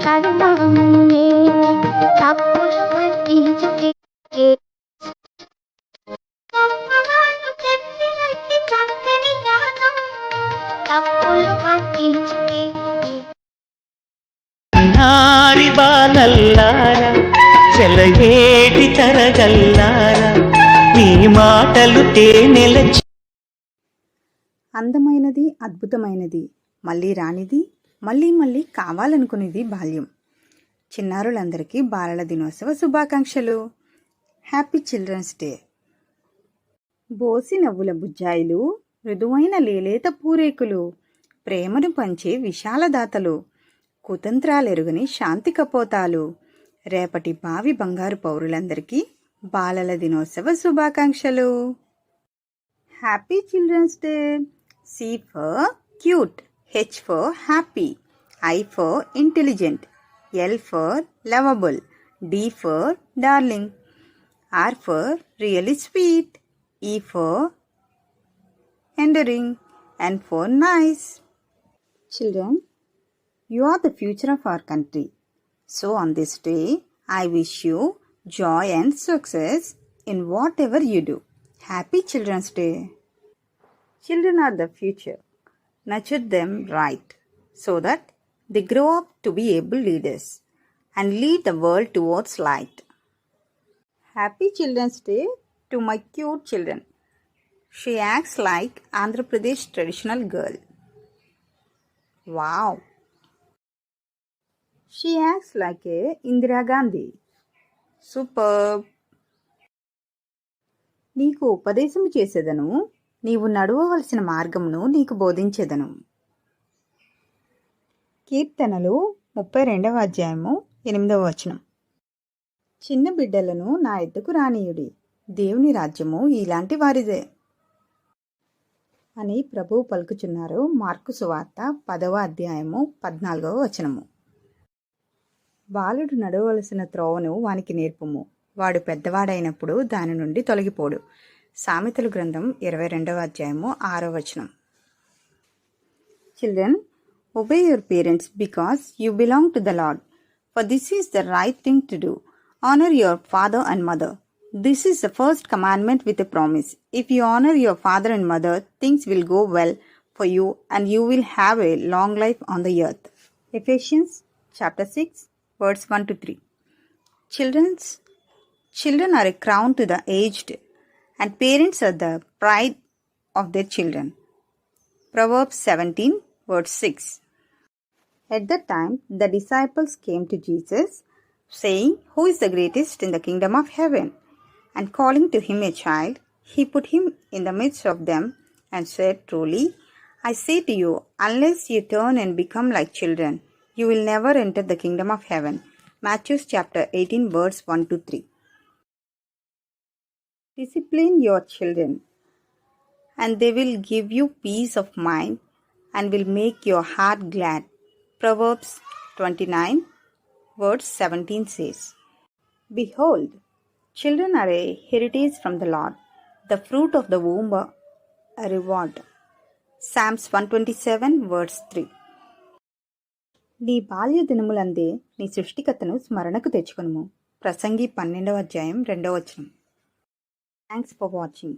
కర్మమునే తప్పులు మన్నించుటే గొప్పవాళ్ళు చెప్పినట్టి చక్కని జ్ఞానం తప్పులు మన్నించుటే. నారి బాలల్లారా చెలయేటి తరగల్లారా మీ మాటలు తేనెల. అందమైనది, అద్భుతమైనది, మళ్ళీ రానిది, మళ్ళీ మళ్ళీ కావాలనుకునేది బాల్యం. చిన్నారులందరికీ బాలల దినోత్సవ శుభాకాంక్షలు. Happy children's day. బోసి నవ్వుల బుజ్జాయిలు, మృదువైన లేలేత పూరేకులు, ప్రేమను పంచే విశాలదాతలు, కుతంత్రాలెరుగని శాంతి కపోతాలు, రేపటి భావి బంగారు పౌరులందరికీ బాలల దినోత్సవ శుభాకాంక్షలు. Happy children's day. C for cute, H for happy, I for intelligent, L for lovable, D for darling, R for really sweet, E for endearing, N for nice. Children, you are the future of our country. So on this day, I wish you joy and success in whatever you do. Happy Children's Day. Children are the future. Nurture them right so that they grow up to be able leaders and lead the world towards light. Happy Children's Day to my cute children. She acts like Andhra Pradesh traditional girl. Wow. She acts like a Indira Gandhi. Superb. నీకు ఉపదేశము చేసేదను, నీవు నడవవలసిన మార్గమును నీకు బోధించెదను. కీర్తనలు 32వ అధ్యాయము 8వ వచనం. చిన్న బిడ్డలను నా ఎద్దుకు రానీయుడి, దేవుని రాజ్యము ఇలాంటి వారిదే అని ప్రభువు పలుకుచున్నారు. మార్కు సువార్త 10వ అధ్యాయము 14వ వచనము. బాలుడు నడవవలసిన త్రోవను వానికి నేర్పుము, వాడు పెద్దవాడైనప్పుడు దాని నుండి తొలగిపోడు. సామెతల గ్రంథం 22వ అధ్యాయము 6వ వచనం. Children, obey your parents because you belong to the Lord, for this is the right thing to do. Honor your father and mother. This is the first commandment with a promise. If you honor your father and mother, things will go well for you and you will have a long life on the earth. Ephesians chapter 6 verse 1-3. Children are a crown to the aged, and parents are the pride of their children. Proverbs 17 verse 6. At that time, the disciples came to Jesus, saying, "Who is the greatest in the kingdom of heaven?" And calling to him a child, he put him in the midst of them and said, "Truly, I say to you, unless you turn and become like children, you will never enter the kingdom of heaven." Matthew chapter 18 verse 1-3. Discipline your children, and they will give you peace of mind and will make your heart glad. Proverbs 29 verse 17 says, "Behold, children are a heritage from the Lord, the fruit of the womb a reward." Psalms 127 verse 3. నీ బాల్య దినములందే నీ సృష్టికర్తను స్మరణకు తెచ్చుకొనుము. ప్రసంగి 12వ అధ్యాయం 2వ వచనం. Thanks for watching.